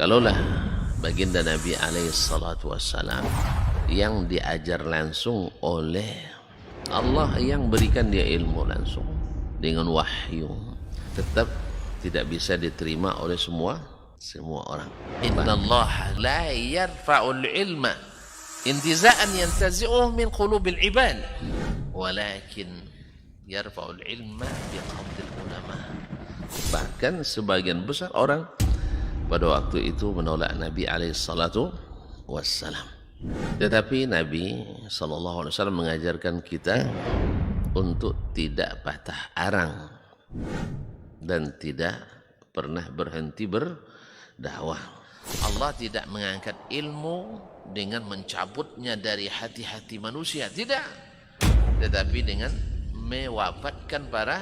Kalaulah baginda Nabi alaihi salatu wassalam yang diajar langsung oleh Allah, yang berikan dia ilmu langsung dengan wahyu, tetap tidak bisa diterima oleh semua orang. Innallaha la yarfa'ul ilma intiza'an yantazi'uhu min qulubil ibad, walakin yarfa'ul ilma biqabdil ulama. Bahkan sebagian besar orang pada waktu itu menolak Nabi alaihi salatu wassalam. Tetapi Nabi sallallahu alaihi wasallam mengajarkan kita untuk tidak patah arang dan tidak pernah berhenti berdakwah. Allah tidak mengangkat ilmu dengan mencabutnya dari hati-hati manusia, tidak, tetapi dengan mewafatkan para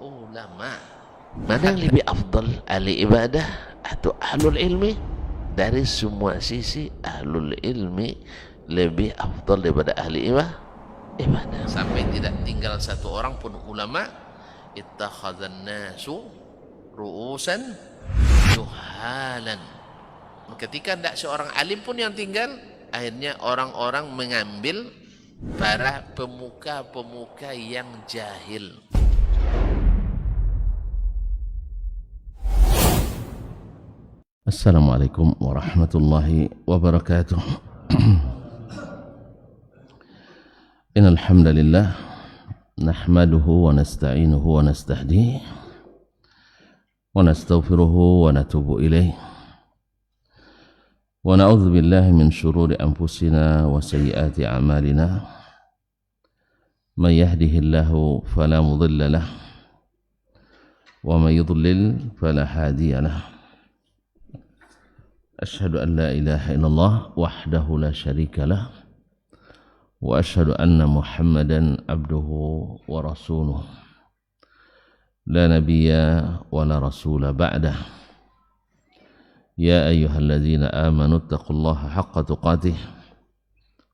ulama. Mana yang lebih afdal, ahli ibadah atau ahlul ilmi? Dari semua sisi ahlul ilmi lebih afdal daripada ahli ibadah. Sampai tidak tinggal satu orang pun ulama. Ittakhadhan nasu ru'usan juhalan. Ketika tidak seorang alim pun yang tinggal, akhirnya orang-orang mengambil para pemuka-pemuka yang jahil. Assalamualaikum warahmatullahi wabarakatuh. Innal hamdalillah nahmaduhu wa nasta'inuhu wa nastahdihi wa nastaghfiruhu wa natubu ilayh wa na'udzu billahi min shururi anfusina wa sayyiati a'malina. May yahdihillahu fala mudilla lahu wa may yudlil fala hadiya lahu. أشهد أن لا إله إلا الله وحده لا شريك له وأشهد أن محمدا عبده ورسوله لا نبي ولا رسول بعده. يا أيها الذين آمنوا اتقوا الله حق تقاته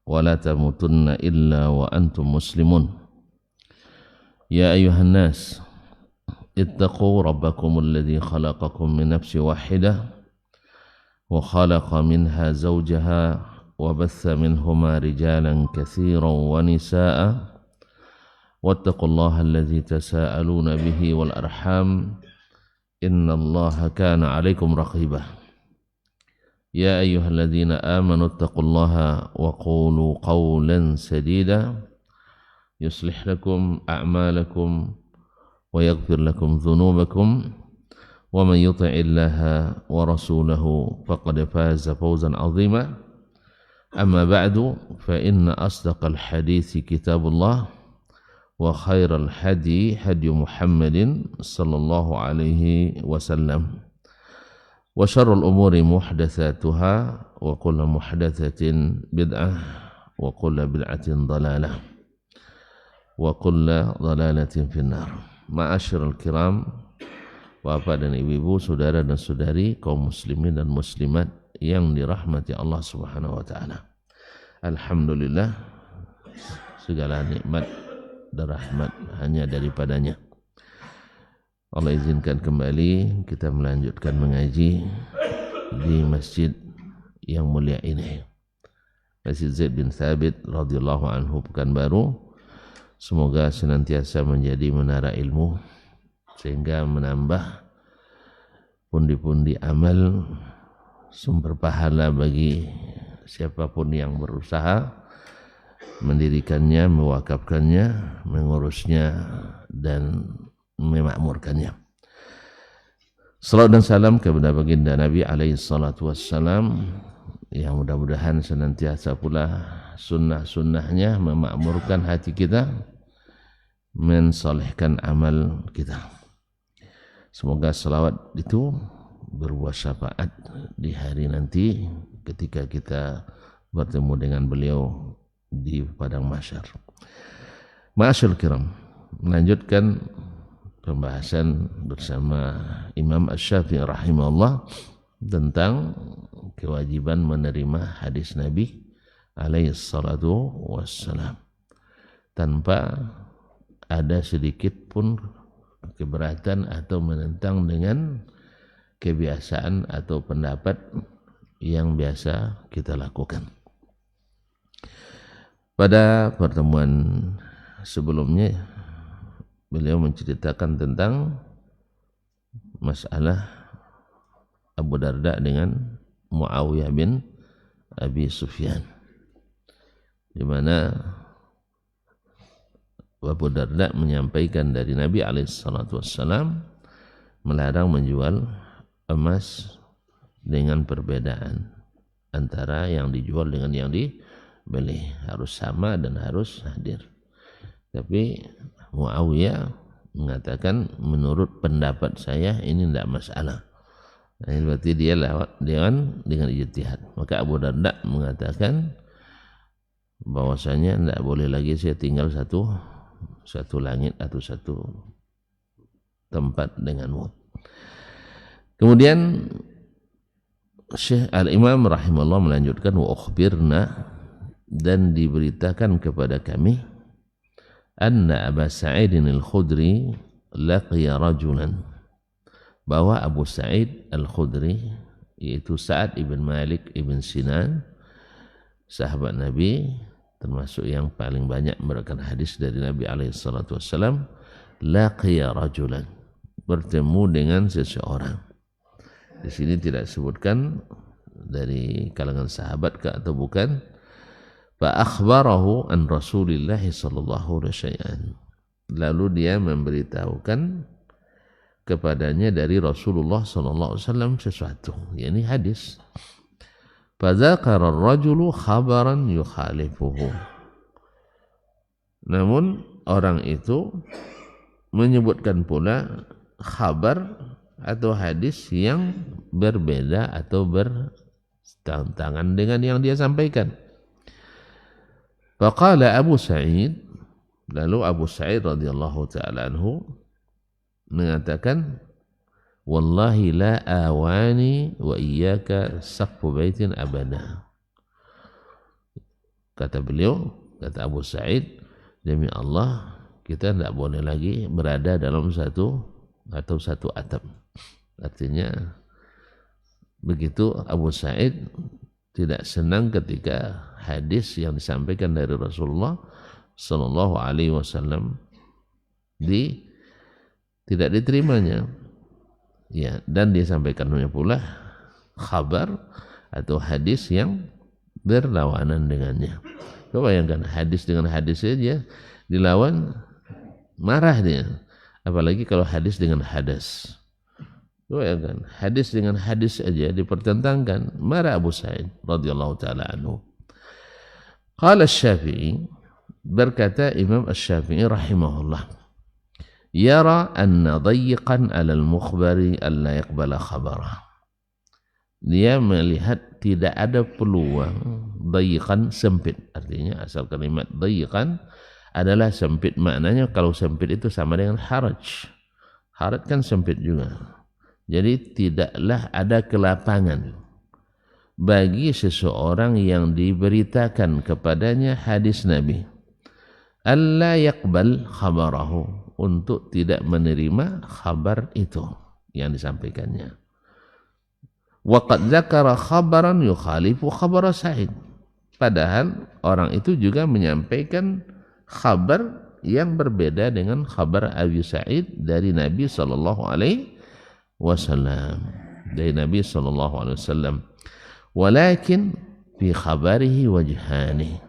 ولا تموتن إلا وأنتم مسلمون. يا أيها الناس اتقوا ربكم الذي خلقكم من نفس واحدة وخلق منها زوجها وبث منهما رجالا كثيرا ونساء واتقوا الله الذي تساءلون به والأرحام إن الله كان عليكم رقيبا. يا أيها الذين آمنوا اتقوا الله وقولوا قولا سديدا يصلح لكم أعمالكم ويغفر لكم ذنوبكم ومن يطع الله ورسوله فقد فاز فوزا عظيما. أما بعد فإن أصدق الحديث كتاب الله وخير الهدي هدي محمد صلى الله عليه وسلم وشر الأمور محدثاتها وكل محدثة بدعة وكل بدعة ضلالة وكل ضلالة في النار. معاشر الكرام, Bapak dan Ibu-ibu, saudara dan saudari, kaum muslimin dan muslimat yang dirahmati Allah Subhanahu wa taala. Alhamdulillah, segala nikmat dan rahmat hanya daripadanya. Allah izinkan kembali kita melanjutkan mengaji di masjid yang mulia ini, Masjid Zaid bin Thabit radhiyallahu anhu Pekanbaru. Semoga senantiasa menjadi menara ilmu sehingga menambah pundi-pundi amal, sumber pahala bagi siapapun yang berusaha mendirikannya, mewakafkannya, mengurusnya dan memakmurkannya. Salawat dan salam kepada baginda Nabi alaihi salatu wassalam, yang mudah-mudahan senantiasa pula sunnah-sunnahnya memakmurkan hati kita, mensolehkan amal kita. Semoga salawat itu berbuah syafaat di hari nanti ketika kita bertemu dengan beliau di padang mahsyar. Ma'asyil kiram, melanjutkan pembahasan bersama Imam Asy-Syafi'i rahimahullah tentang kewajiban menerima hadis Nabi alaihi salatu wassalam tanpa ada sedikit pun keberatan atau menentang dengan kebiasaan atau pendapat yang biasa kita lakukan. Pada pertemuan sebelumnya beliau menceritakan tentang masalah Abu Darda dengan Muawiyah bin Abi Sufyan, di mana Abu Darda menyampaikan dari Nabi SAW melarang menjual emas dengan perbedaan antara yang dijual dengan yang dibeli, harus sama dan harus hadir. Tapi Muawiyah mengatakan menurut pendapat saya ini tidak masalah. Nah, ini berarti dia lewat dengan ijtihad. Maka Abu Darda mengatakan bahwasanya tidak boleh lagi saya tinggal satu langit atau satu tempat denganmu. Kemudian Syekh Al-Imam rahimahullah melanjutkan, wa ukhbirna, dan diberitakan kepada kami, anna Abu Sa'id Al-Khudri laqiya rajulan, bahwa Abu Sa'id Al-Khudri, yaitu Sa'ad ibn Malik ibn Sinan, sahabat Nabi, termasuk yang paling banyak meriwayatkan hadis dari Nabi SAW, laqiya rajulan, bertemu dengan seseorang. Di sini tidak disebutkan dari kalangan sahabat ke atau bukan. Fa akhbarahu an Rasulillah sallallahu alaihi wasallam, lalu dia memberitahukan kepadanya dari Rasulullah sallallahu alaihi wasallam sesuatu, yakni hadis. Fa dzakara ar-rajulu khabaran yukhalifuhu, namun orang itu menyebutkan pula khabar atau hadis yang berbeda atau bertentangan dengan yang dia sampaikan. Faqala Abu Sa'id, lalu Abu Sa'id radhiyallahu ta'ala anhu mengatakan, wallahi la awani wa iyyaka saqfu baitin abada. Kata beliau, kata Abu Sa'id, demi Allah kita tidak boleh lagi berada dalam satu atap. Artinya begitu Abu Sa'id tidak senang ketika hadis yang disampaikan dari Rasulullah sallallahu alaihi wasallam tidak diterimanya. Ya, dan disampaikannya pula khabar atau hadis yang berlawanan dengannya. Coba bayangkan, hadis dengan hadis saja dilawan, marah dia. Apalagi kalau hadis dengan hadas. Bayangkan, hadis dengan hadis saja dipertentangkan, marah Abu Sa'id radhiyallahu taala anhu. Qala Asy-Syafi'i, berkata Imam Asy-Syafi'i rahimahullah, yara anna dayyiqan 'ala al-mukhbari alla yaqbala khabarah. Dia melihat tidak ada peluang, dayyiqan sempit, artinya asal kalimat dayyiqan adalah sempit, maknanya kalau sempit itu sama dengan haraj. Haraj kan sempit juga. Jadi tidaklah ada kelapangan bagi seseorang yang diberitakan kepadanya hadis Nabi, alla yaqbal khabarahu, untuk tidak menerima khabar itu yang disampaikannya. Wa qad dzakara khabaran yukhalifu khabar Sa'id, padahal orang itu juga menyampaikan khabar yang berbeda dengan khabar Abu Sa'id dari Nabi sallallahu alaihi wasallam, dari Nabi sallallahu alaihi wasallam. Walakin fi khabarihi wajhani,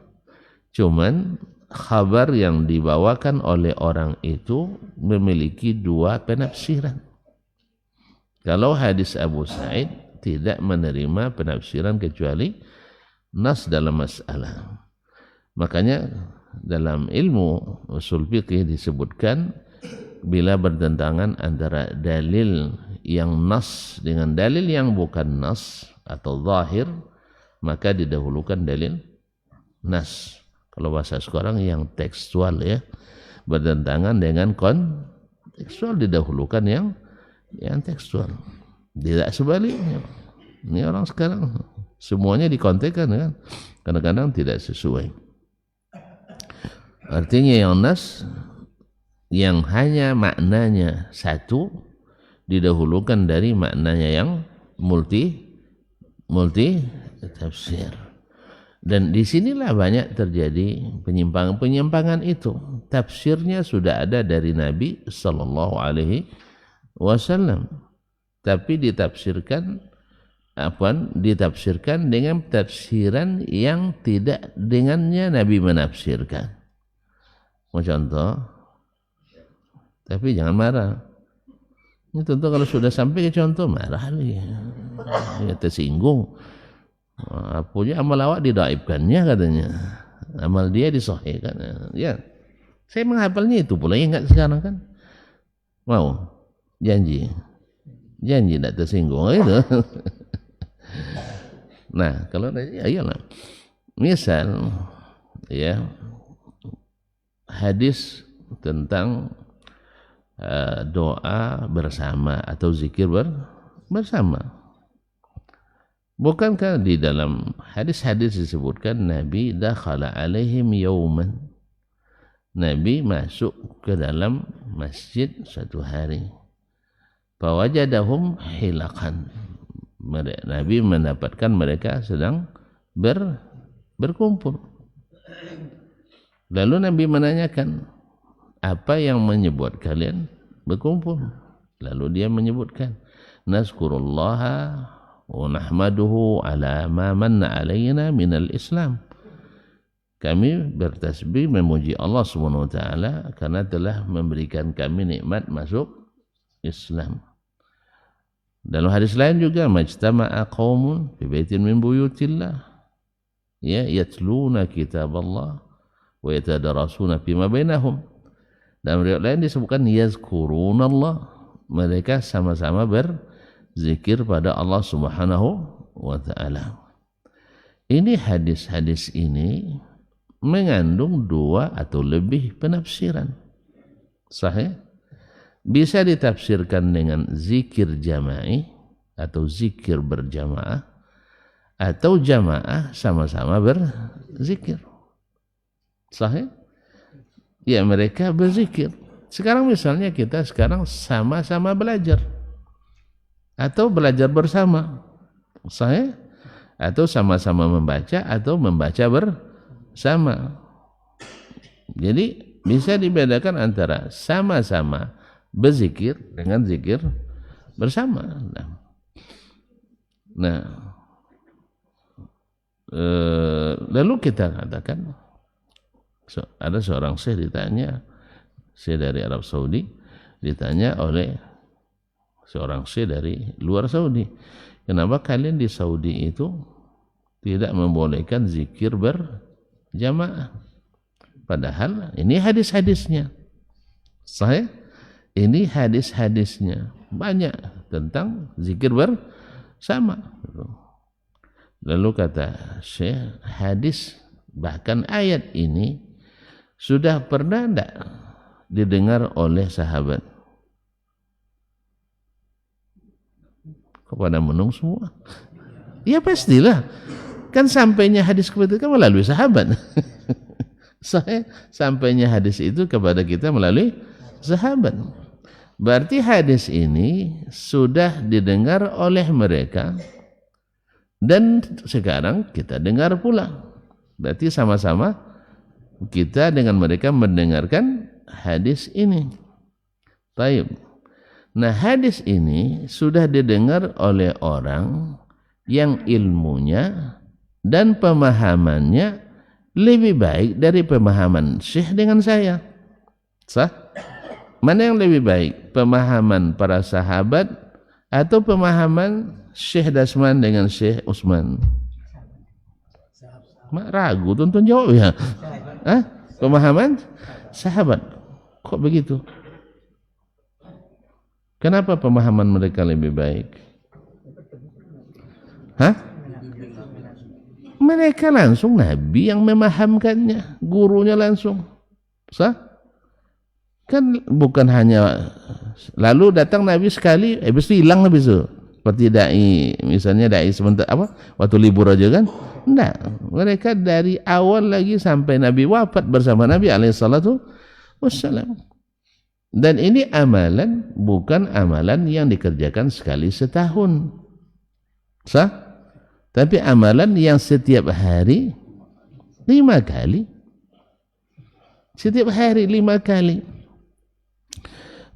cuman khabar yang dibawakan oleh orang itu memiliki dua penafsiran. Kalau hadis Abu Sa'id tidak menerima penafsiran kecuali nas dalam masalah. Makanya dalam ilmu usul fiqih disebutkan, bila bertentangan antara dalil yang nas dengan dalil yang bukan nas atau zahir, maka didahulukan dalil nas. Kalau bahasa sekarang yang tekstual, ya, bertentangan dengan kontekstual, didahulukan yang tekstual. Tidak sebaliknya. Ini orang sekarang semuanya dikontekkan, kan? Kadang-kadang tidak sesuai. Artinya yang nas yang hanya maknanya satu didahulukan dari maknanya yang multi tafsir. Dan disinilah banyak terjadi penyimpangan itu. Tafsirnya sudah ada dari Nabi Sallallahu Alaihi Wasallam, tapi ditafsirkan dengan tafsiran yang tidak dengannya Nabi menafsirkan. Mau contoh? Tapi jangan marah. Ini tentu kalau sudah sampai ke contoh marah lagi, ya tersinggung. Punya amal awak didaibkannya katanya, amal dia disahihkan. Ya, saya menghafalnya itu pula, ingat sekarang kan. Mau janji tidak tersinggung itu. Nah, kalau ya iyalah. Misal ya hadis tentang doa bersama atau zikir bersama. Bukankah di dalam hadis-hadis disebutkan Nabi dakhala alaihim yauman, Nabi masuk ke dalam masjid suatu hari, fawajadahum hilakan, Nabi mendapatkan mereka sedang berkumpul. Lalu Nabi menanyakan, apa yang menyebut kalian berkumpul? Lalu dia menyebutkan, nazkurullaha wa nahmaduhu ala ma manna alaina minal Islam. Kami bertasbih memuji Allah Subhanahu wa taala karena telah memberikan kami nikmat masuk Islam. Dalam hadis lain juga, majtama'a qaumun fi baitin min buyutillah ya yatluna kitaballah wa yatadarasuna fima bainahum. Dalam riwayat lain disebutkan yazkurunallah, mereka sama-sama berzikir pada Allah Subhanahu wa taala. Ini hadis-hadis ini mengandung dua atau lebih penafsiran. Sahih? Bisa ditafsirkan dengan zikir jama'i atau zikir berjamaah, atau jamaah sama-sama berzikir. Sahih? Ya, mereka berzikir. Sekarang misalnya kita sekarang sama-sama belajar atau belajar bersama. Sahih? Atau sama-sama membaca atau membaca bersama. Jadi bisa dibedakan antara sama-sama berzikir dengan zikir bersama. Nah, lalu kita katakan, ada seorang syekh ditanya, syekh dari Arab Saudi, ditanya oleh seorang syekh dari luar Saudi, kenapa kalian di Saudi itu tidak membolehkan zikir berjamaah? Padahal ini hadis-hadisnya. Saya ini hadis-hadisnya banyak tentang zikir bersama. Lalu kata Syekh, hadis bahkan ayat ini sudah pernah tidak didengar oleh sahabat? Kepada menung semua. Ya pastilah. Kan sampainya hadis kepada kita melalui sahabat. Sampainya hadis itu kepada kita melalui sahabat. Berarti hadis ini sudah didengar oleh mereka dan sekarang kita dengar pula. Berarti sama-sama kita dengan mereka mendengarkan hadis ini. Baik. Nah, hadis ini sudah didengar oleh orang yang ilmunya dan pemahamannya lebih baik dari pemahaman Syekh dengan saya. Sah? Mana yang lebih baik? Pemahaman para sahabat atau pemahaman Syekh Dasman dengan Syekh Utsman? Ragu, tonton jawab ya. Hah? Pemahaman sahabat. Kok begitu? Kenapa pemahaman mereka lebih baik? Hah? Mereka langsung Nabi yang memahamkannya, gurunya langsung. Sah? Kan bukan hanya lalu datang Nabi sekali, habis itu hilang habis itu. Seperti dai, misalnya dai sebentar waktu libur aja kan? Enggak, mereka dari awal lagi sampai Nabi wafat bersama Nabi alaihissalatu wassalam. Dan ini amalan, bukan amalan yang dikerjakan sekali setahun. Sah? Tapi amalan yang setiap hari 5 kali. Setiap hari 5 kali.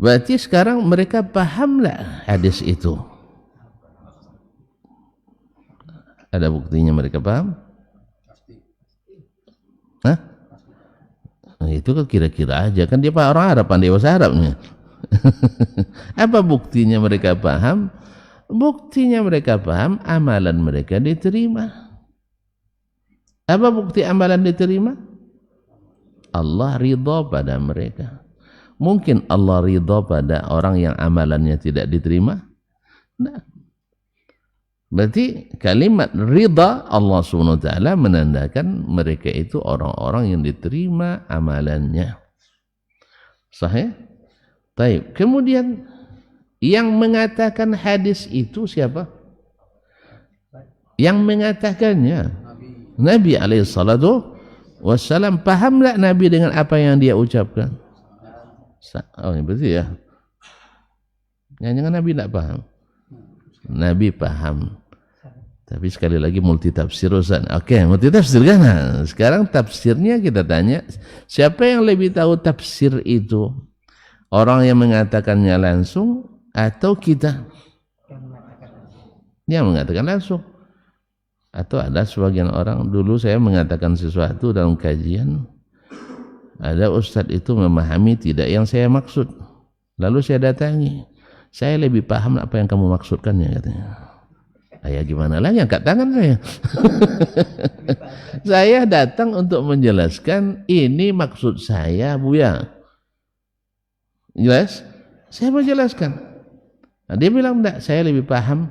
Berarti sekarang mereka pahamlah hadis itu. Ada buktinya mereka paham? Hah? Nah, itu kan kira-kira aja. Kan dia orang Arab, pandai bahasa Arabnya. Apa buktinya mereka paham? Buktinya mereka paham, amalan mereka diterima. Apa bukti amalan diterima? Allah ridha pada mereka. Mungkin Allah ridha pada orang yang amalannya tidak diterima? Nah. Berarti kalimat ridha Allah SWT menandakan mereka itu orang-orang yang diterima amalannya. Sahih? Taib. Kemudian yang mengatakan hadis itu siapa? Yang mengatakannya Nabi SAW. Pahamlah Nabi dengan apa yang dia ucapkan? Oh, berarti ya. Jangan Nabi tidak paham. Nabi paham. Tapi sekali lagi multi tafsir Ustaz. Oke, multi tafsir kan? Nah, sekarang tafsirnya kita tanya, siapa yang lebih tahu tafsir itu? Orang yang mengatakannya langsung atau kita? Yang mengatakan langsung. Atau ada sebagian orang, dulu saya mengatakan sesuatu dalam kajian, ada ustadz itu memahami tidak yang saya maksud. Lalu saya datangi, saya lebih paham apa yang kamu maksudkannya, katanya. Ya gimana lagi, angkat tangan saya. Saya datang untuk menjelaskan ini maksud saya, Buya. Jelas? Saya mau jelaskan. Nah, dia bilang enggak, saya lebih paham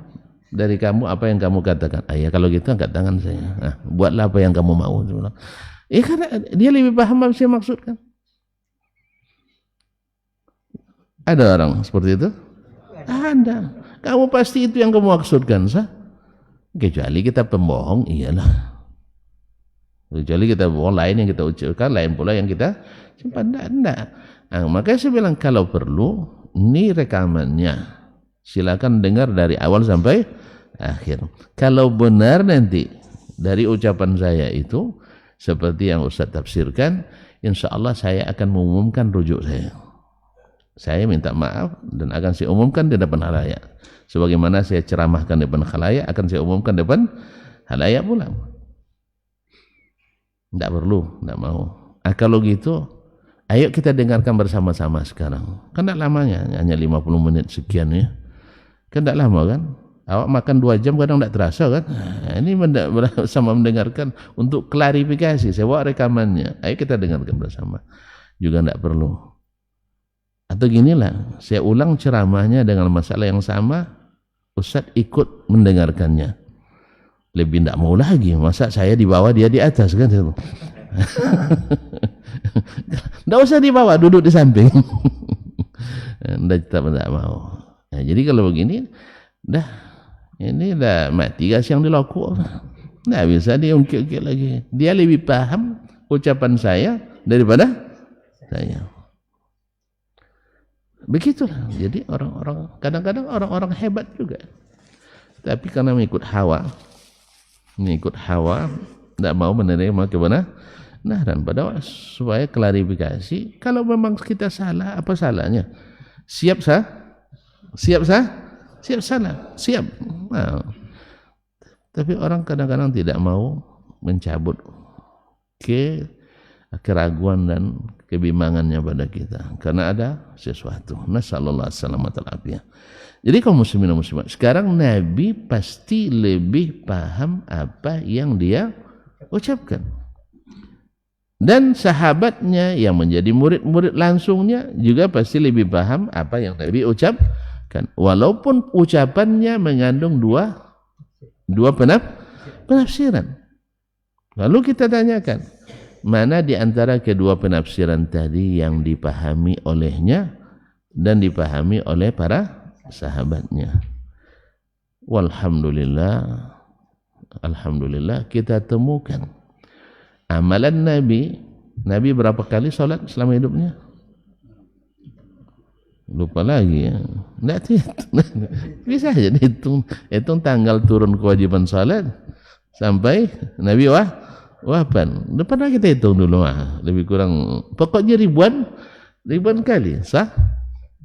dari kamu apa yang kamu katakan. Ya kalau gitu angkat tangan saya. Nah, buatlah apa yang kamu mau. Karena dia lebih paham apa yang saya maksudkan. Ada orang seperti itu? Ada. Kamu pasti itu yang kamu maksudkan, sah? Kecuali kita pembohong, iyalah. Kecuali kita bohong, lain yang kita ucapkan, lain pula yang kita simpan. Enggak. Nah, makanya saya bilang kalau perlu, ini rekamannya. Silakan dengar dari awal sampai akhir. Kalau benar nanti dari ucapan saya itu seperti yang Ustaz tafsirkan, insya Allah saya akan mengumumkan rujuk saya. Saya minta maaf dan akan saya umumkan di depan khalayak. Sebagaimana saya ceramahkan di depan khalayak, akan saya umumkan di depan khalayak pula. Tidak perlu, tidak mau. Kalau gitu, ayo kita dengarkan bersama-sama sekarang. Kan tidak lamanya, hanya 50 menit sekian ya. Kan tidak lama kan? Awak makan 2 jam kadang tidak terasa kan? Nah, ini sama mendengarkan untuk klarifikasi. Saya bawa rekamannya. Ayo kita dengarkan bersama. Juga tidak perlu. Atau ginilah, saya ulang ceramahnya dengan masalah yang sama, Ustaz ikut mendengarkannya. Lebih tidak mau lagi, masa saya di bawah dia di atas kan? Tidak usah di bawah, duduk di samping. Tidak mau. Nah, jadi kalau begini, ini dah mati gas yang dilaku. Tidak bisa diungkit-ungkit lagi. Dia lebih paham ucapan saya daripada saya. Begitulah. Jadi orang-orang, kadang-kadang orang-orang hebat juga. Tapi karena mengikut hawa, tidak mau menerima kebenaran. Padahal supaya klarifikasi, kalau memang kita salah, apa salahnya? Siap salah. Nah, tapi orang kadang-kadang tidak mau mencabut keraguan dan kebimbangannya pada kita karena ada sesuatu. Nasallallahu alaihi wasallam. Jadi kaum muslimin dan muslimat, sekarang Nabi pasti lebih paham apa yang dia ucapkan. Dan sahabatnya yang menjadi murid-murid langsungnya juga pasti lebih paham apa yang Nabi ucapkan. Walaupun ucapannya mengandung dua penafsiran. Lalu kita tanyakan, mana di antara kedua penafsiran tadi yang dipahami olehnya dan dipahami oleh para sahabatnya? Walhamdulillah, alhamdulillah kita temukan amalan Nabi berapa kali sholat selama hidupnya? lupa lagi ya. Enggak bisa aja dihitung. Hitung tanggal turun kewajiban salat sampai Nabi wafat. Pernah kita hitung dulu lebih kurang pokoknya ribuan kali, sah?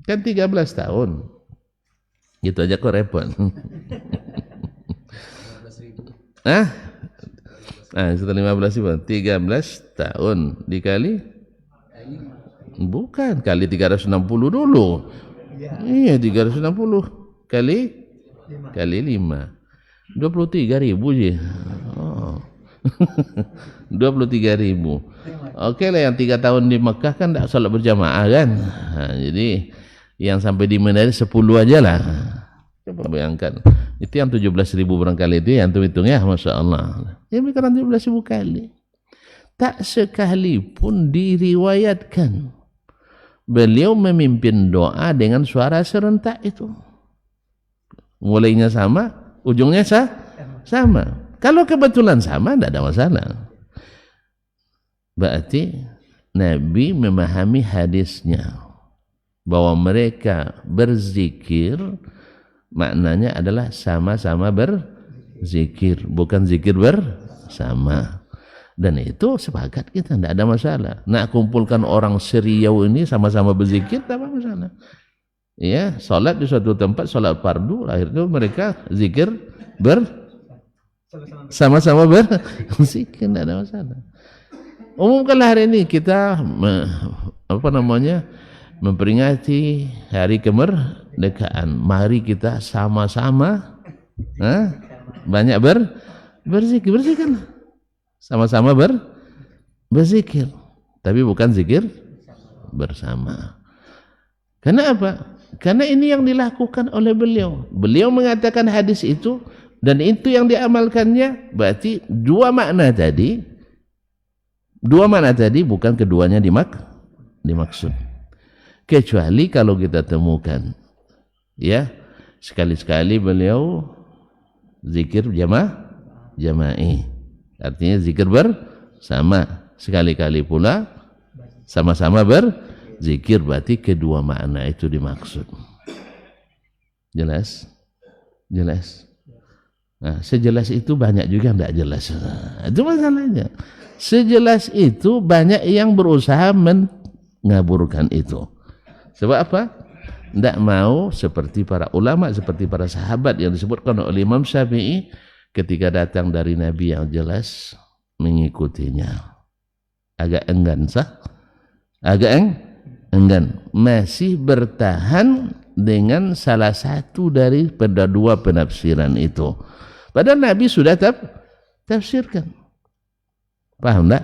Kan 13 tahun. Gitu aja kok repot. Setelah 15.000 13 tahun dikali bukan kali 360 dulu. Iya 360 kali 5 23.000 je. 23.000. Oke lah yang 3 tahun di Mekah kan tak salat berjamaah kan. Jadi yang sampai di Mina 10 aja lah. Coba bayangkan. Itu yang 17.000 barangkali itu yang hitung ya, Masya Allah. Ya mikirkan 17.000 kali. Tak sekalipun diriwayatkan beliau memimpin doa dengan suara serentak itu. Mulainya sama, ujungnya sama. Kalau kebetulan sama, tidak ada masalah. Berarti Nabi memahami hadisnya bahwa mereka berzikir maknanya adalah sama-sama berzikir, bukan zikir bersama. Dan itu sepakat kita, tidak ada masalah. Nak kumpulkan orang Seriau ini sama-sama berzikir, tidak apa masalah. Ya, salat di suatu tempat, salat fardu, akhirnya mereka zikir sama-sama berzikir, tidak ada masalah. Umumkanlah hari ini kita memperingati hari kemerdekaan. Mari kita sama-sama banyak berzikir, berzikir. Sama-sama berzikir, tapi bukan zikir bersama. Karena apa? Karena ini yang dilakukan oleh beliau. Beliau mengatakan hadis itu dan itu yang diamalkannya. Berarti dua makna tadi bukan keduanya dimaksud. Kecuali kalau kita temukan, ya sekali-sekali beliau zikir jama'i. Artinya zikir bersama, sekali-kali pula sama-sama berzikir, berarti kedua makna itu dimaksud. Jelas? Nah, sejelas itu banyak juga yang tidak jelas. Itu masalahnya. Sejelas itu banyak yang berusaha mengaburkan itu. Sebab apa? Tidak mau seperti para ulama, seperti para sahabat yang disebutkan oleh Imam Syafi'i ketika datang dari Nabi yang jelas mengikutinya. Agak enggan enggan, masih bertahan dengan salah satu dari dua penafsiran itu. Padahal Nabi sudah tafsirkan. Paham tak?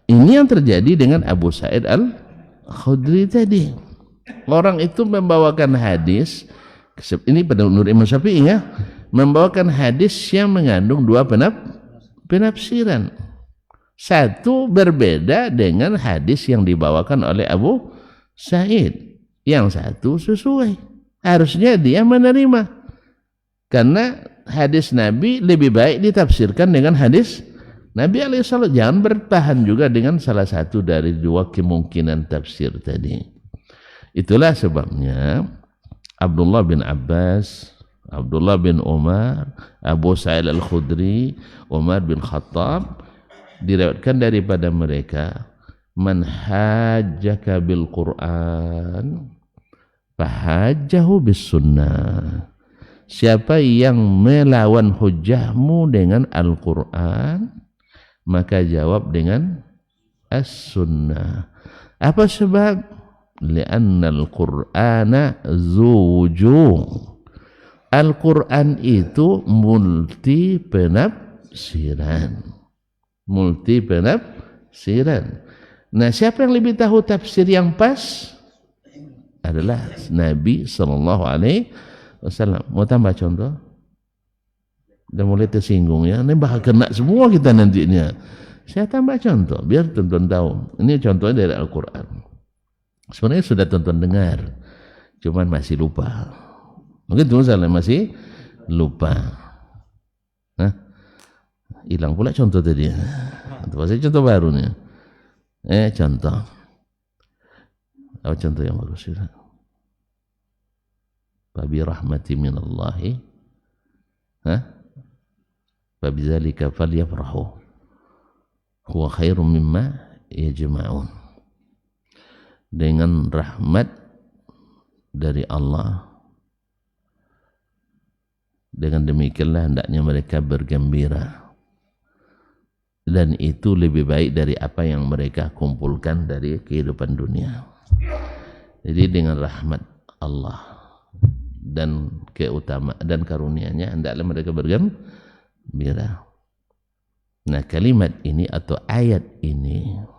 Ini yang terjadi dengan Abu Sa'id Al-Khudri tadi. Orang itu membawakan hadis, ini pada menurut Imam Syafi'i ya, membawakan hadis yang mengandung dua penafsiran. Satu berbeda dengan hadis yang dibawakan oleh Abu Sa'id. Yang satu sesuai. Harusnya dia menerima. Karena hadis Nabi lebih baik ditafsirkan dengan hadis Nabi alaihissalam. Jangan bertahan juga dengan salah satu dari dua kemungkinan tafsir tadi. Itulah sebabnya Abdullah bin Abbas, Abdullah bin Umar, Abu Sa'id Al-Khudri, Umar bin Khattab diriwayatkan daripada mereka, man hajjaka bil Quran fahajjahu bis sunnah. Siapa yang melawan hujahmu dengan Al-Quran, maka jawab dengan as-sunnah. Apa sebab? Li'anna al-Qur'ana zuwujuh. Al-Quran itu multi penafsiran. Nah, siapa yang lebih tahu tafsir yang pas? Adalah Nabi sallallahu alaihi wasallam. Mau tambah contoh? Udah mulai tersinggung ya. Ini bakal kena semua kita nantinya. Saya tambah contoh biar tonton tahu. Ini contohnya dari Al-Quran. Sebenarnya sudah tonton dengar, cuman masih lupa. Mungkin itu masalah, masih lupa. Nah, hilang pula contoh tadi. Saya contoh baru nih. Contoh. Apa contoh yang bagus? Fabi rahmati minallahi fabidzalika falyafrahu huwa khairum mimma yajma'un. Dengan rahmat dari Allah, dengan demikianlah hendaknya mereka bergembira, dan itu lebih baik dari apa yang mereka kumpulkan dari kehidupan dunia. Jadi dengan rahmat Allah dan keutamaan dan karunia-Nya hendaklah mereka bergembira. Nah, kalimat ini atau ayat ini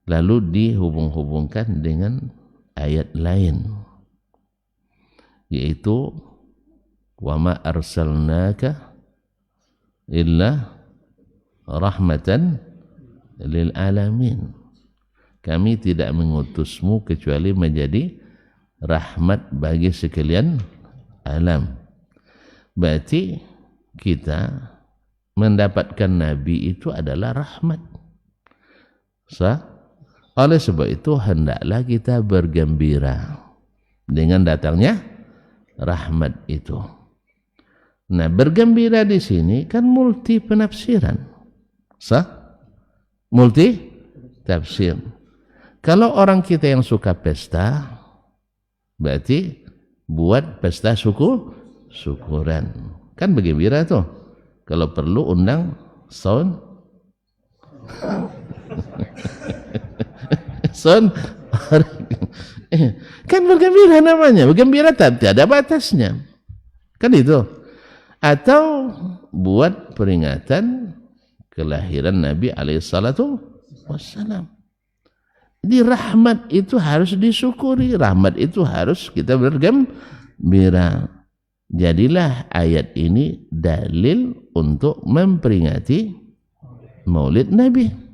lalu dihubung-hubungkan dengan ayat lain, yaitu wa ma arsalnaka illa rahmatan lil alamin. Kami tidak mengutusmu kecuali menjadi rahmat bagi sekalian alam. Berarti kita mendapatkan nabi itu adalah rahmat. Oleh sebab itu hendaklah kita bergembira dengan datangnya rahmat itu. Nah, bergembira di sini kan multi penafsiran. Multi tafsir. Kalau orang kita yang suka pesta, berarti buat pesta syukuran. Kan bergembira tuh. Kalau perlu undang sound kan bergembira namanya. Bergembira tidak ada batasnya. Kan itu. Atau buat peringatan kelahiran Nabi alaihissalatu wassalam. Jadi rahmat itu harus disyukuri. Rahmat itu harus kita bergembira. Jadilah ayat ini dalil untuk memperingati Maulid Nabi.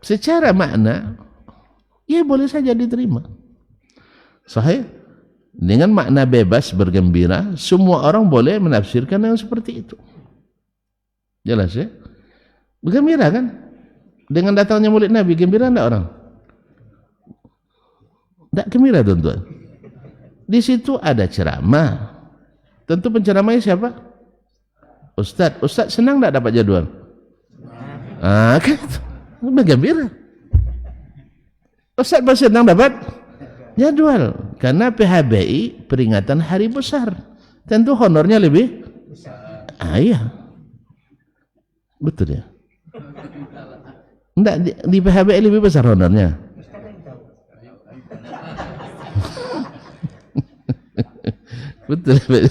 Secara makna, ya boleh saja diterima. Sahih? Dengan makna bebas bergembira, semua orang boleh menafsirkan yang seperti itu. Jelas ya? Bergembira kan? Dengan datangnya Maulid Nabi, gembira enggak orang? Enggak gembira, tuan-tuan. Di situ ada ceramah. Tentu penceramahnya siapa? Ustadz. Ustadz senang enggak dapat jadwal? Kan bergembira. Ustadz pasti senang dapat jadwal, karena PHBI peringatan hari besar, tentu honornya lebih iya, betul ya. Enggak, di PHBI lebih besar honornya. Betul.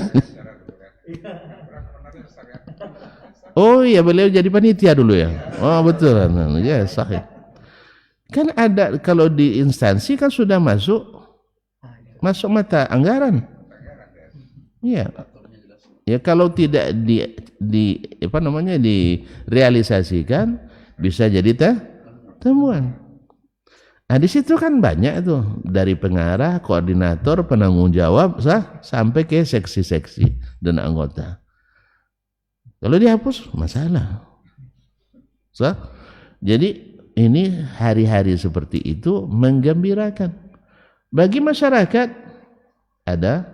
Oh iya, beliau jadi panitia dulu ya. Oh betul, ya sahih. Kan ada, kalau di instansi kan sudah masuk mata anggaran. Iya. Ya kalau tidak direalisasikan bisa jadi temuan. Nah di situ kan banyak tuh, dari pengarah, koordinator, penanggung jawab sampai ke seksi-seksi dan anggota. Kalau dihapus masalah. Jadi ini hari-hari seperti itu menggembirakan. Bagi masyarakat ada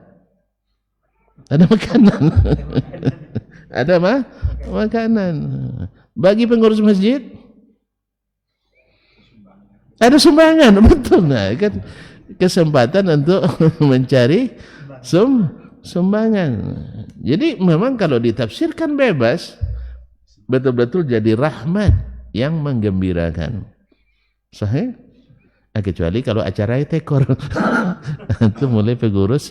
makanan. Ada makanan. Bagi pengurus masjid ada sumbangan, betul. Nah, kan kesempatan untuk mencari sumbangan. Jadi memang kalau ditafsirkan bebas, betul-betul jadi rahmat yang menggembirakan. Sahih? Kecuali kalau acaranya tekor. Itu mulai pengurus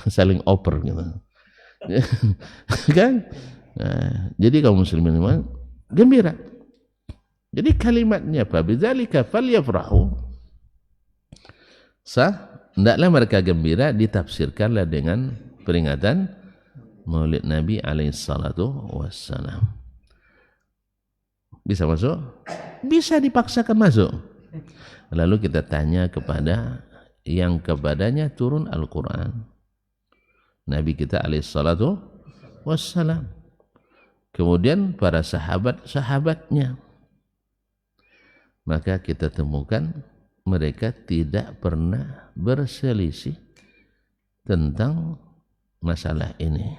saling oper gitu. Kan? Nah, jadi kaum muslimin memang gembira. Jadi kalimatnya apa? Bidzalika falyafrahu. Hendaklah mereka gembira, ditafsirkanlah dengan peringatan Maulid Nabi alaihissalatu wassalam. Bisa masuk? Bisa dipaksakan masuk. Lalu kita tanya kepada yang kepadanya turun Al-Quran, Nabi kita alaihissalatu wassalam. Kemudian para sahabat-sahabatnya. Maka kita temukan mereka tidak pernah berselisih tentang masalah ini.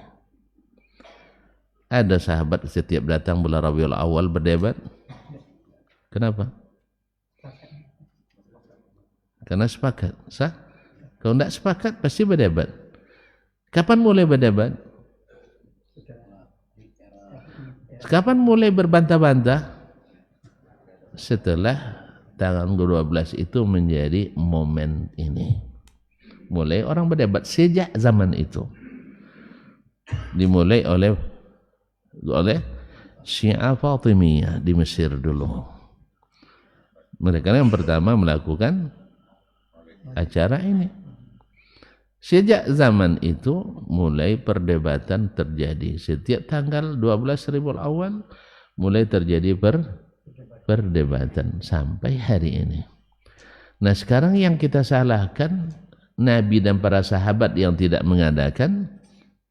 Ada sahabat setiap datang bulan Rabiul Awal berdebat. Kenapa? Karena sepakat. Sah? Kalau tidak sepakat pasti berdebat. Kapan mulai berdebat? Kapan mulai berbantah-bantah? Setelah tanggal 12 itu menjadi momen ini. Mulai orang berdebat sejak zaman itu. Dimulai oleh Syiah Fatimiyah di Mesir dulu. Mereka yang pertama melakukan acara ini. Sejak zaman itu mulai perdebatan terjadi. Setiap tanggal 12 Rabiul Awal mulai terjadi perdebatan sampai hari ini. Nah, sekarang yang kita salahkan Nabi dan para sahabat yang tidak mengadakan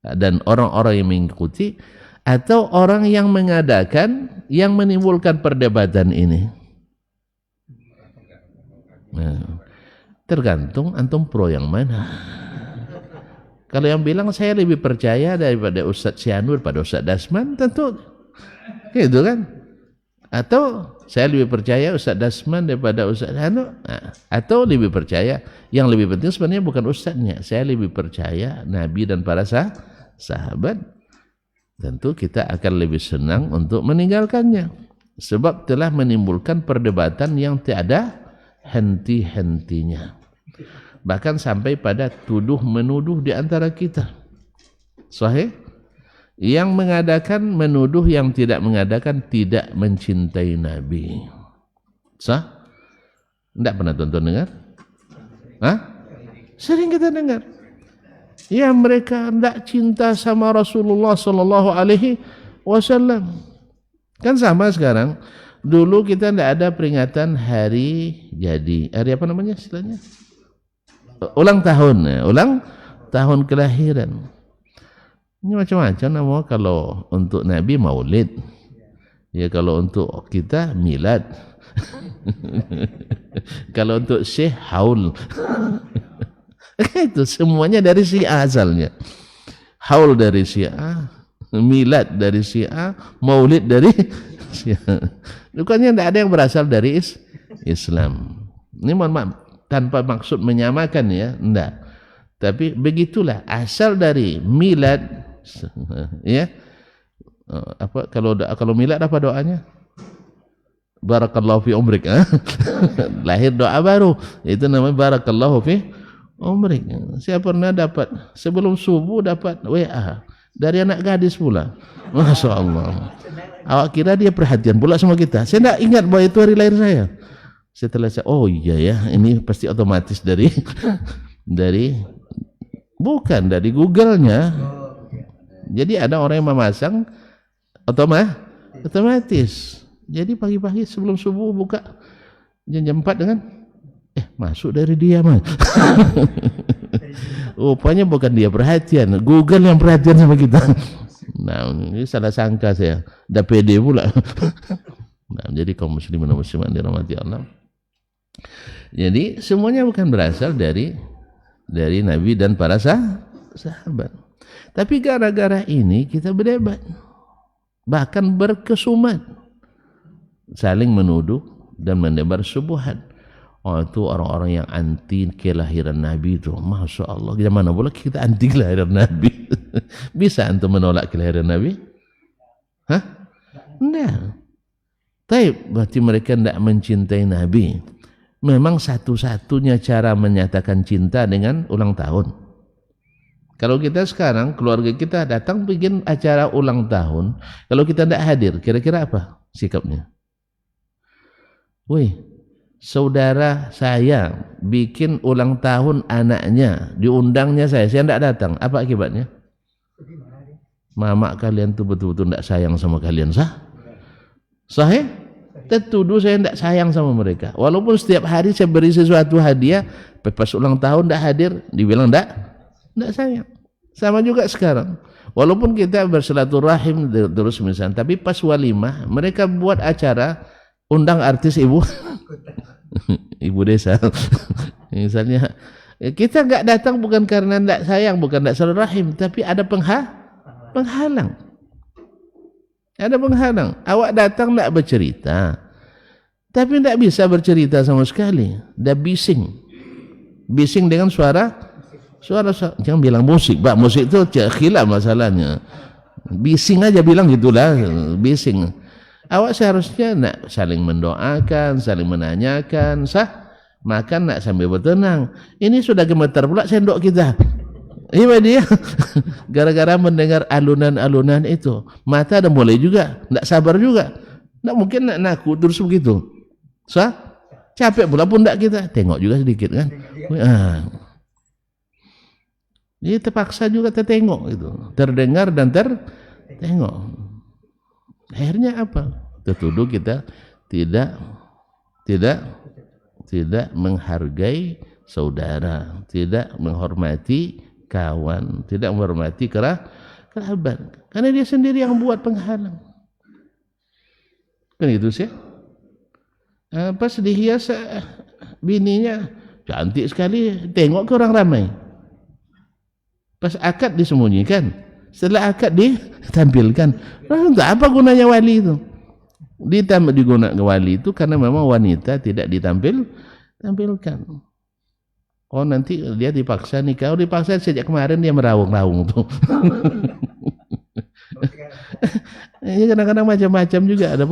dan orang-orang yang mengikuti, atau orang yang mengadakan yang menimbulkan perdebatan ini. Nah, tergantung antum pro yang mana. Kalau yang bilang saya lebih percaya daripada Ustadz Syanur pada Ustadz Dasman, tentu gitu kan? Atau saya lebih percaya Ustadz Dasman daripada Ustadz Syanur, atau lebih percaya yang lebih penting sebenarnya bukan Ustadznya, saya lebih percaya Nabi dan para sahabat. Tentu kita akan lebih senang untuk meninggalkannya, sebab telah menimbulkan perdebatan yang tiada henti-hentinya. Bahkan sampai pada tuduh-menuduh di antara kita. Sahih? Yang mengadakan menuduh yang tidak mengadakan tidak mencintai Nabi. Sah? Tidak pernah tonton dengar? Hah? Sering kita dengar. Ya, mereka tidak cinta sama Rasulullah Sallallahu Alaihi Wasallam. Kan sama sekarang. Dulu kita tidak ada peringatan hari jadi. Hari apa namanya istilahnya? Ulang tahun, ya. Ulang tahun kelahiran. Ini macam-macam nama. Kalau untuk Nabi Maulid, ya kalau untuk kita milad. Kalau untuk Syekh Haul. Itu semuanya dari Syiah asalnya. Haul dari Syiah, milad dari Syiah, Maulid dari Syiah. Bukannya tidak ada yang berasal dari Islam. Ini mohon maaf, tanpa maksud menyamakan ya, enggak. Tapi begitulah asal dari milad, ya. Apa kalau milad apa doanya? Barakallahu fi umrik. Lahir doa baru, itu namanya barakallahu fi umrik. Saya pernah dapat sebelum subuh dapat WA dari anak gadis pula. Masya Allah. Awak kira dia perhatian pula sama kita. Saya tidak ingat bahwa itu hari lahir saya. Setelah saya, oh iya ya, ini pasti otomatis dari bukan dari Google-nya. Jadi ada orang yang memasang otomatis. Jadi pagi-pagi sebelum subuh buka jam 4 dengan masuk dari dia mah. Rupanya bukan dia perhatian, Google yang perhatian sama kita. Nah, ini salah sangka saya. Dah pede pula. Nah, jadi kaum muslimin dan muslimat dirahmati Allah. Jadi semuanya bukan berasal dari Nabi dan para sahabat. Tapi gara-gara ini kita berdebat, bahkan berkesumat, saling menuduh dan mendebar syubhat. Oh, itu orang-orang yang anti kelahiran Nabi itu. Masya Allah, gimana boleh kita anti kelahiran Nabi? Bisa antum menolak kelahiran Nabi? Hah? Enggak. Tapi berarti mereka tidak mencintai Nabi. Memang satu-satunya cara menyatakan cinta dengan ulang tahun. Kalau kita sekarang, keluarga kita datang bikin acara ulang tahun, kalau kita tidak hadir, kira-kira apa sikapnya? Wih, saudara saya bikin ulang tahun anaknya, diundangnya saya tidak datang, apa akibatnya? Mama kalian tuh betul-betul tidak sayang sama kalian, sah? Sahih? Tertuduh saya tidak sayang sama mereka. Walaupun setiap hari saya beri sesuatu hadiah, pas ulang tahun tidak hadir, dibilang tidak sayang. Sama juga sekarang. Walaupun kita bersilaturahim terus misalnya, tapi pas walimah mereka buat acara undang artis ibu ibu desa. Misalnya kita nggak datang bukan karena tidak sayang, bukan tidak silaturahim, tapi ada penghalang. Ada penghalang. Awak datang tidak bercerita, tapi tidak bisa bercerita sama sekali. Dah bising dengan suara. Jangan bilang musik, Pak. Musik itu khilaf masalahnya. Bising aja bilang gitulah, bising. Awak seharusnya nak saling mendoakan, saling menanyakan, makan nak sambil bertenang. Ini sudah gemetar pula sendok kita. Iya dia. Gara-gara mendengar alunan-alunan itu, mata dah mulai juga, tak sabar juga. Tak mungkin nak naku terus begitu. Capek pula pun tak kita. Tengok juga sedikit kan. Dia terpaksa juga tertengok gitu. Terdengar dan tertengok. Akhirnya apa? Tertuduh kita tidak menghargai saudara, tidak menghormati kawan, tidak menghormati kerabat. Karena dia sendiri yang buat penghalang. Kan gitu sih. Pas dihias bininya cantik sekali, tengok ke orang ramai. Pas akad disembunyikan, setelah akad ditampilkan. Entah apa gunanya wali itu? Digunakan wali itu karena memang wanita tidak ditampilkan. Oh nanti dia dipaksa nikah, dipaksa sejak kemarin dia meraung-raung tuh. Ini kadang-kadang macam-macam juga. Ada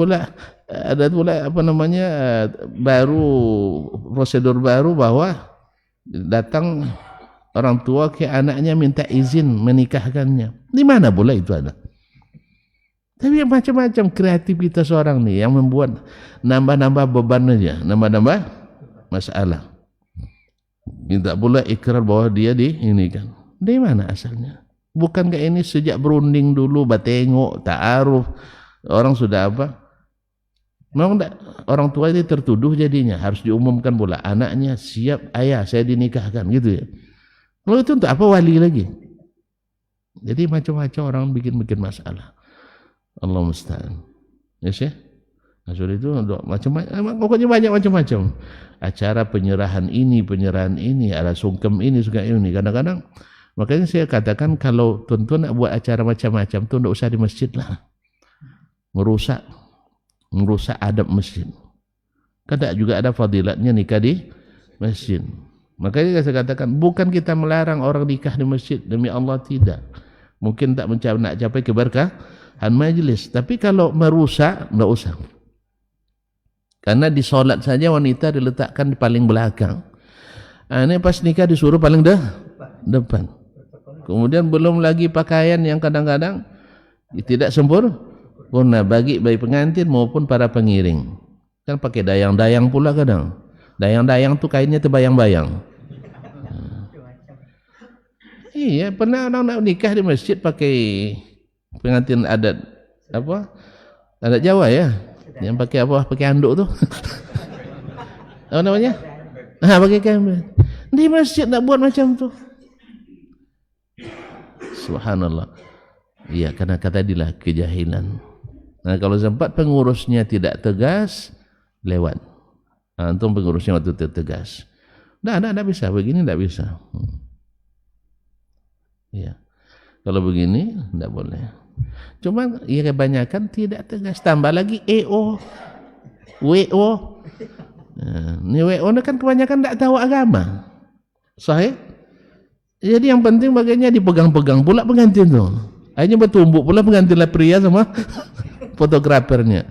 pula apa namanya prosedur baru bahwa datang orang tua ke anaknya minta izin menikahkannya. Di mana pula itu ada? Tapi macam-macam kreativitas orang nih yang membuat nambah-nambah beban aja, nambah-nambah masalah. Minta pula ikrar bahwa dia ini kan. Dari mana asalnya? Bukankah ini sejak berunding dulu, batengok, ta'aruf, orang sudah apa? Memang orang tua ini tertuduh jadinya, harus diumumkan pula anaknya siap, ayah saya dinikahkan gitu ya. Kalau itu untuk apa wali lagi? Jadi macam-macam orang bikin masalah. Allah musta'an. Yes ya? Maksud itu macam-macam, pokoknya banyak macam-macam. Acara penyerahan ini, ada sungkem ini, kadang-kadang. Makanya saya katakan kalau tuan-tuan nak buat acara macam-macam tu tidak usah di masjid lah. Merusak adab masjid. Kadang juga ada fadilatnya nikah di masjid. Makanya saya katakan bukan kita melarang orang nikah di masjid, demi Allah tidak. Mungkin tak nak capai keberkahan majlis, tapi kalau merusak tidak usah. Karena di solat saja wanita diletakkan di paling belakang. Ini pas nikah disuruh paling depan. Kemudian belum lagi pakaian yang kadang-kadang tidak sempurna bagi pengantin maupun para pengiring. Kan pakai dayang-dayang pula kadang. Dayang-dayang tu kainnya terbayang-bayang. Iya, pernah orang nak nikah di masjid pakai pengantin adat apa? Adat Jawa ya. Yang pakai apa? Pakai anduk tu. Apa namanya? Pakai kain. Di masjid nak buat macam tu. Subhanallah. Iya, karena kata dilah kejahilan. Nah, kalau sempat pengurusnya tidak tegas, lewat. Antum pengurusnya waktu itu tegas. Tidak bisa, begini tidak bisa. Iya. Kalau begini, tidak boleh. Cuma ya kebanyakan tidak tegas. Tambah lagi EO, WO. Nah, ini WO ini kan kebanyakan tidak tahu agama. Sahih? Jadi yang penting bagiannya dipegang-pegang pula pengantin tuh. Akhirnya bertumbuk pula pengantin pria sama fotografernya.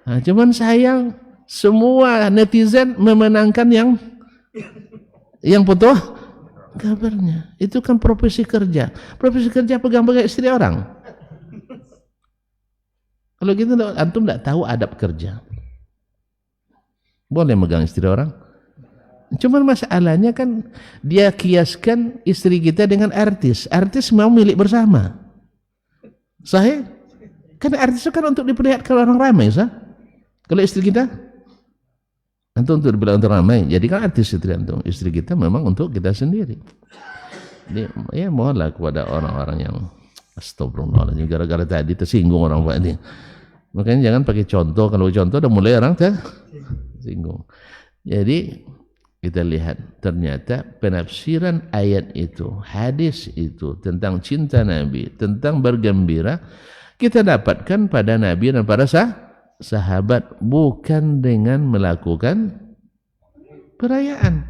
Nah, cuman sayang semua netizen memenangkan yang fotografernya. Itu kan profesi kerja. Profesi kerja pegang-pegang istri orang. Kalau gitu antum tidak tahu adab kerja. Boleh megang istri orang? Cuman masalahnya kan dia kiaskan istri kita dengan artis. Artis mau milik bersama. Sahih? Karena artis itu kan untuk diperlihatkan orang ramai, sah? Kalau istri kita antum untuk diperlihatkan orang ramai. Jadi kan artis istri kita memang untuk kita sendiri. Jadi ya mohonlah kepada orang-orang yang astagfirullahaladzim, gara-gara tadi tersinggung orang Pak ini. Makanya jangan pakai contoh. Kalau contoh udah mulai orang tersinggung. Jadi kita lihat ternyata penafsiran ayat itu, hadis itu tentang cinta Nabi, tentang bergembira, kita dapatkan pada Nabi dan para sahabat, bukan dengan melakukan perayaan,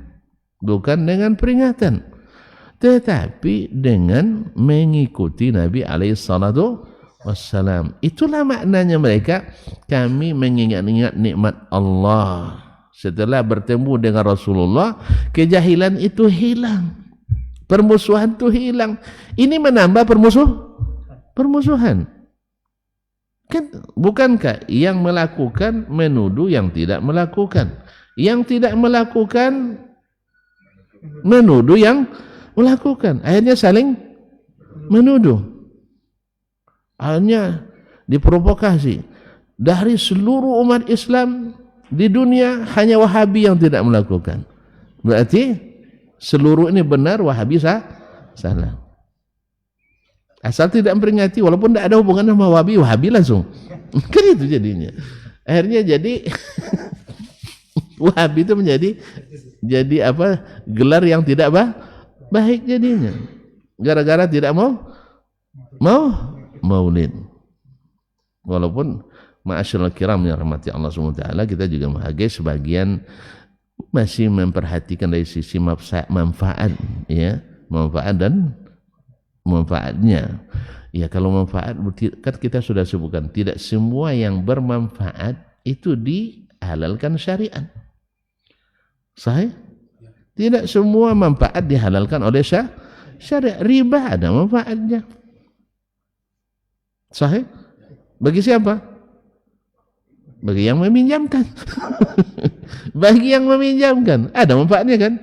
bukan dengan peringatan, tetapi dengan mengikuti Nabi alaihissalatu wassalam. Itulah maknanya mereka, kami mengingat-ingat nikmat Allah. Setelah bertemu dengan Rasulullah, kejahilan itu hilang, permusuhan itu hilang. Ini menambah permusuhan. Kan bukankah yang melakukan menuduh yang tidak melakukan, yang tidak melakukan menuduh yang melakukan, akhirnya saling menuduh, akhirnya diprovokasi. Dari seluruh umat Islam di dunia hanya Wahabi yang tidak melakukan. Berarti seluruh ini benar, Wahabi salah. Asal tidak memperingati, walaupun tidak ada hubungan sama Wahabi, Wahabi langsung. Kan itu jadinya. Akhirnya jadi Wahabi itu jadi apa? Gelar yang tidak baik jadinya. Gara-gara tidak mau maulid. Walaupun ma'asyiral kiram yang rahmati Allah SWT, kita juga menghargai sebagian masih memperhatikan dari sisi manfaat, ya, manfaat dan manfaatnya. Ya, kalau manfaat kan kita sudah sebutkan, tidak semua yang bermanfaat itu dihalalkan syariat. Sahih? Tidak semua manfaat dihalalkan oleh syariat. Riba ada manfaatnya. Sahih? Bagi siapa? Bagi yang meminjamkan. Bagi yang meminjamkan ada manfaatnya kan?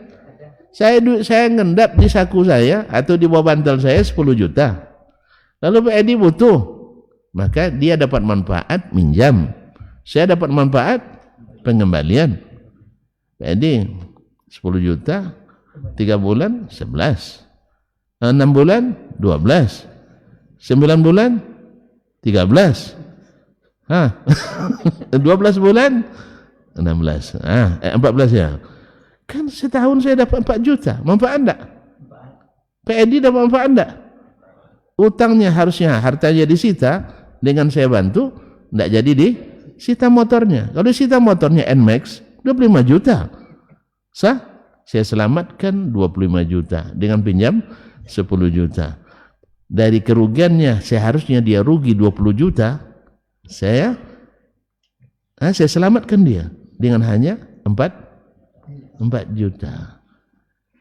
Saya ngendap di saku saya atau di bawah bantal saya 10 juta. Lalu Pak Edi butuh, maka dia dapat manfaat minjam. Saya dapat manfaat pengembalian. Pak Edi 10 juta 3 bulan 11, 6 bulan 12, 9 bulan 13, 12 bulan 16, 14 ya. Kan setahun saya dapat 4 juta, manfaat enggak? Pak Edi dapat manfaat enggak? Utangnya harusnya, hartanya disita, dengan saya bantu, enggak jadi disita motornya. Kalau disita motornya NMAX 25 juta, saya selamatkan 25 juta dengan pinjam 10 juta. Dari kerugiannya seharusnya dia rugi 20 juta, saya selamatkan dia dengan hanya 4 juta.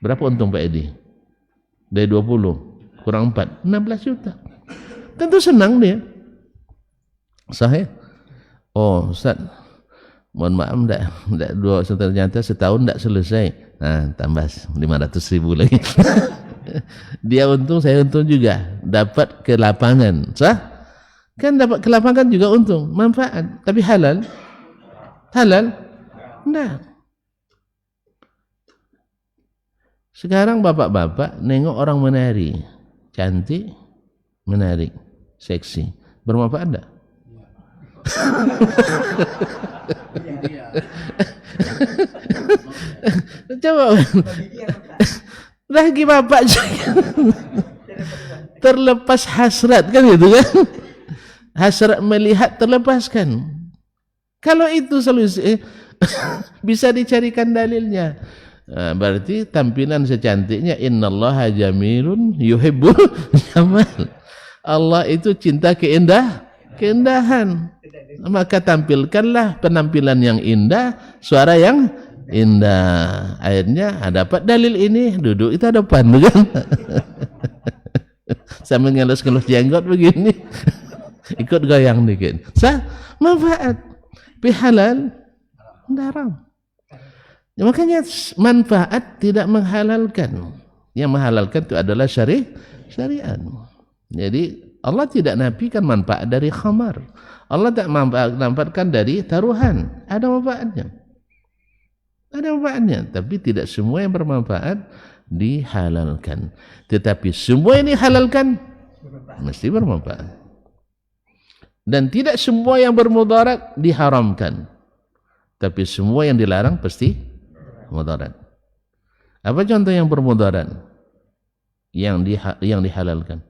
Berapa untung Pak Edi? Dari 20 kurang 4, 16 juta. Tentu senang dia. Sahih? Oh Ustaz, mohon maaf ternyata setahun tidak selesai. Nah, tambah 500.000 lagi. Dia untung, saya untung juga. Dapat ke lapangan. Sah? Kan dapat ke lapangan juga untung, manfaat. Tapi halal? Halal? Enggak. Sekarang bapak-bapak nengok orang menari, cantik, menarik, seksi, bermanfaat enggak? Coba lagi bapak terlepas hasrat kan gitu kan, hasrat melihat terlepaskan. Kalau itu solusi bisa dicarikan dalilnya. Berarti tampilan secantiknya innallaha jamilun yuhibbul jamal. Allah itu cinta keindahan. Maka tampilkanlah penampilan yang indah, suara yang indah. Akhirnya dapat dalil ini, duduk itu depan bukan? Sambil ngelus-ngelus jenggot begini. Ikut goyang dikit. Manfaat. Tapi halal, haram. Makanya manfaat tidak menghalalkan. Yang menghalalkan itu adalah syariat. Jadi Allah tidak nafikan manfaat dari khamar. Allah tak manfaatkan dari taruhan. Ada manfaatnya. Ada manfaatnya. Tapi tidak semua yang bermanfaat dihalalkan. Tetapi semua yang dihalalkan mesti bermanfaat. Dan tidak semua yang bermudarat diharamkan. Tapi semua yang dilarang pasti mudarat. Apa contoh yang bermudarat? Yang dihalalkan?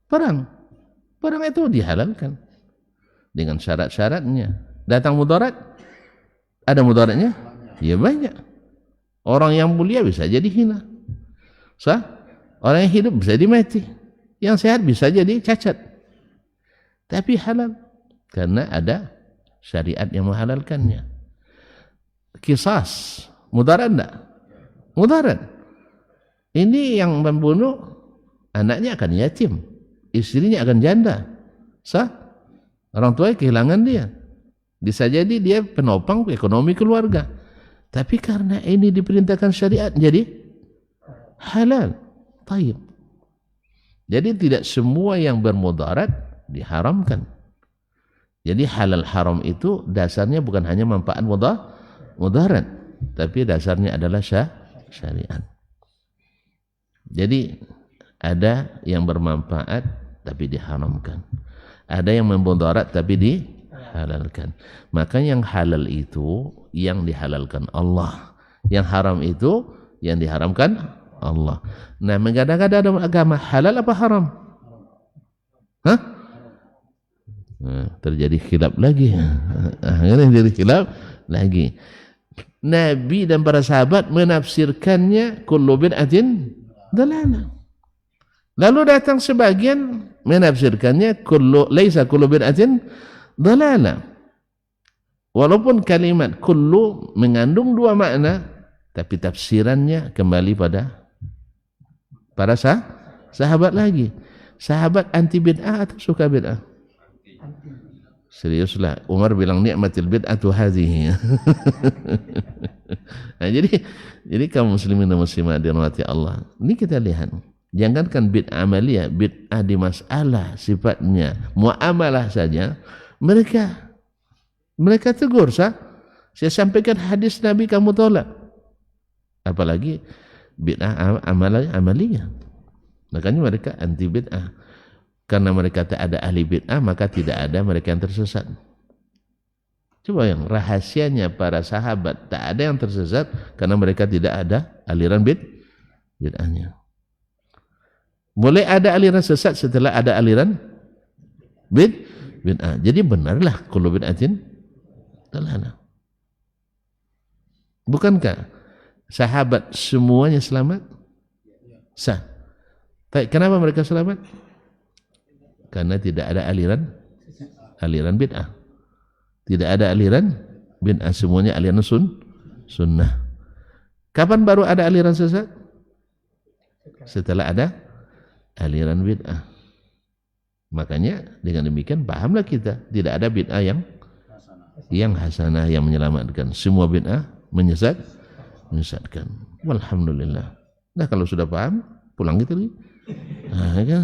Perang. Perang itu dihalalkan dengan syarat-syaratnya. Datang mudarat? Ada mudaratnya? Ya banyak. Orang yang mulia bisa jadi hina. Sah? Orang yang hidup bisa dimati. Yang sehat bisa jadi cacat. Tapi halal karena ada syariat yang menghalalkannya. Qisas, mudarat enggak? Mudarat. Ini yang membunuh anaknya akan yatim, istrinya akan janda. Sah? Orang tua kehilangan dia. Bisa jadi dia penopang ekonomi keluarga. Tapi karena ini diperintahkan syariat jadi halal. Taib. Jadi tidak semua yang bermudarat diharamkan. Jadi halal haram itu dasarnya bukan hanya manfaat mudarat, tapi dasarnya adalah syariat. Jadi ada yang bermanfaat tapi diharamkan. Ada yang memudarat tapi dihalalkan. Maka yang halal itu yang dihalalkan Allah. Yang haram itu yang diharamkan Allah. Nah, mengada-gada dalam agama halal apa haram? Hah? Nah, terjadi khilaf lagi. Akhirnya jadi khilaf lagi. Nabi dan para sahabat menafsirkannya kullu bid'atin dalalah. Lalu datang sebagian menafsirkannya laisa kullu bid'atin dalalah. Walaupun kalimat kullu mengandung dua makna, tapi tafsirannya kembali pada para sahabat lagi. Sahabat anti bid'ah atau suka bid'ah? Seriuslah, Umar bilang ni'matil bid'atu hadhihi. Nah, jadi kaum muslimin dan muslimat dirahmati Allah. Ini kita lihat. Jangankan bid'ah amaliyah, bid'ah di masalah sifatnya muamalah saja, mereka tegur. Saya sampaikan hadis Nabi kamu tolak. Apalagi bid'ah amaliyah. Makanya mereka anti bid'ah. Karena mereka tak ada ahli bid'ah, maka tidak ada mereka yang tersesat. Coba yang rahasianya para sahabat tak ada yang tersesat karena mereka tidak ada aliran bid'ahnya. Boleh ada aliran sesat setelah ada aliran bid'ah. Jadi benarlah kullu bid'atin dalalah. Bukankah sahabat semuanya selamat? Sah. Tapi kenapa mereka selamat? Karena tidak ada aliran bid'ah. Tidak ada aliran bid'ah, semuanya aliran sunnah. Kapan baru ada aliran sesat? Setelah ada aliran bid'ah. Makanya dengan demikian pahamlah kita, tidak ada bid'ah yang hasanah yang menyelamatkan. Semua bid'ah menyesatkan. Walhamdulillah. Nah, kalau sudah paham, pulang kita lagi. Nah, kan?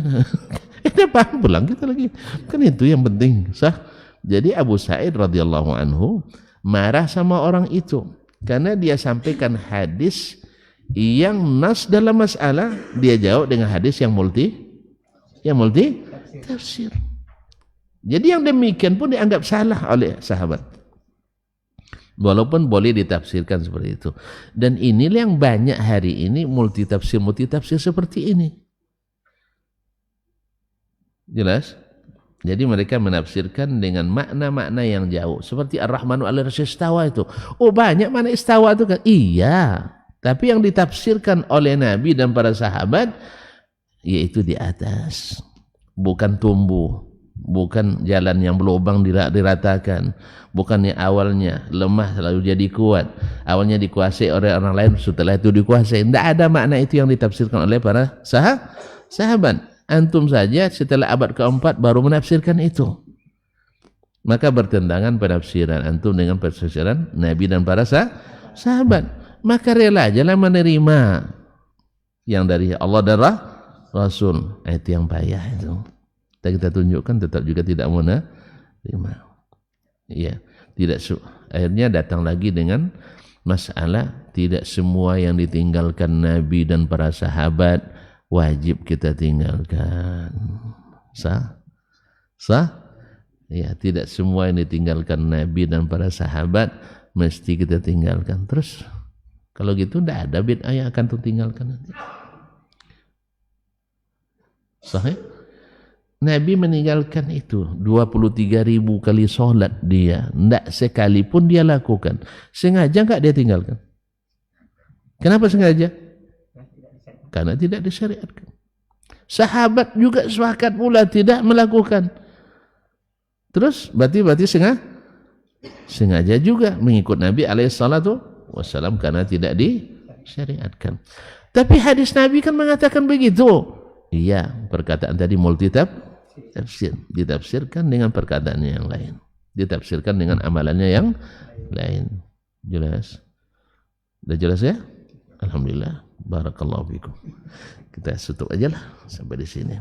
Udah paham, pulang kita lagi. Kan itu yang penting, sah. Jadi Abu Sa'id radhiyallahu anhu marah sama orang itu karena dia sampaikan hadis yang nas dalam masalah, dia jawab dengan hadis yang multi tafsir. Jadi yang demikian pun dianggap salah oleh sahabat. Walaupun boleh ditafsirkan seperti itu. Dan inilah yang banyak hari ini multi tafsir seperti ini. Jelas? Jadi mereka menafsirkan dengan makna-makna yang jauh. Seperti Ar-Rahmanu 'alal 'arsy istawa itu. Oh, banyak makna istawa itu kan? Iya. Tapi yang ditafsirkan oleh Nabi dan para sahabat yaitu di atas. Bukan tumbuh. Bukan jalan yang berlubang diratakan. Bukan yang awalnya lemah lalu jadi kuat. Awalnya dikuasai oleh orang lain, setelah itu dikuasai. Tidak ada makna itu yang ditafsirkan oleh para sahabat. Antum saja setelah abad keempat baru menafsirkan itu. Maka bertentangan penafsiran antum dengan penafsiran Nabi dan para sahabat. Maka rela aja lah menerima yang dari Allah dan Rasul. Itu yang payah itu. Kita tunjukkan tetap juga tidak menerima. Iya, tidak. Akhirnya datang lagi dengan masalah tidak semua yang ditinggalkan Nabi dan para sahabat wajib kita tinggalkan. Sah? Ya, tidak semua yang ditinggalkan Nabi dan para sahabat mesti kita tinggalkan. Terus kalau gitu tidak ada bid'ah yang akan tertinggalkan nanti. Sahih? Nabi meninggalkan itu 23.000 kali sholat dia, tidak sekalipun dia lakukan. Sengaja enggak dia tinggalkan? Kenapa sengaja? Karena tidak disyariatkan. Sahabat juga sepakat pula tidak melakukan. Terus berarti sengaja juga mengikut Nabi SAW karena tidak disyariatkan. Tapi hadis Nabi kan mengatakan begitu. Iya, perkataan tadi multitafsir, ditafsirkan dengan perkataannya yang lain, ditafsirkan dengan amalannya yang lain. Jelas? Sudah jelas ya? Alhamdulillah. Barakallahu fikum. Kita tutup aja lah sampai di sini.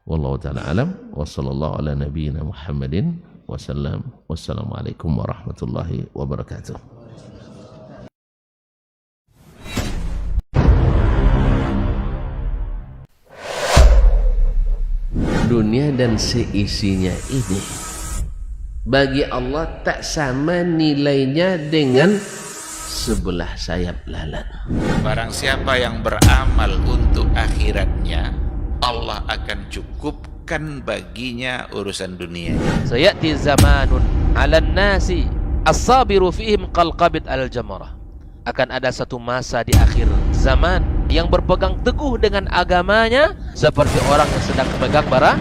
Wallahu ta'ala alam wa sallallahu ala nabiyyina Muhammadin wasallam. Wassalamualaikum warahmatullahi wabarakatuh. Dunia dan seisinya ini bagi Allah tak sama nilainya dengan sebelah sayap lalat. Barang siapa yang beramal untuk akhiratnya, Allah akan cukupkan baginya urusan dunia. Sayati zamanun 'alan nasi as-sabiru fihim qalqabit al-jamarah. Akan ada satu masa di akhir zaman yang berpegang teguh dengan agamanya seperti orang yang sedang memegang bara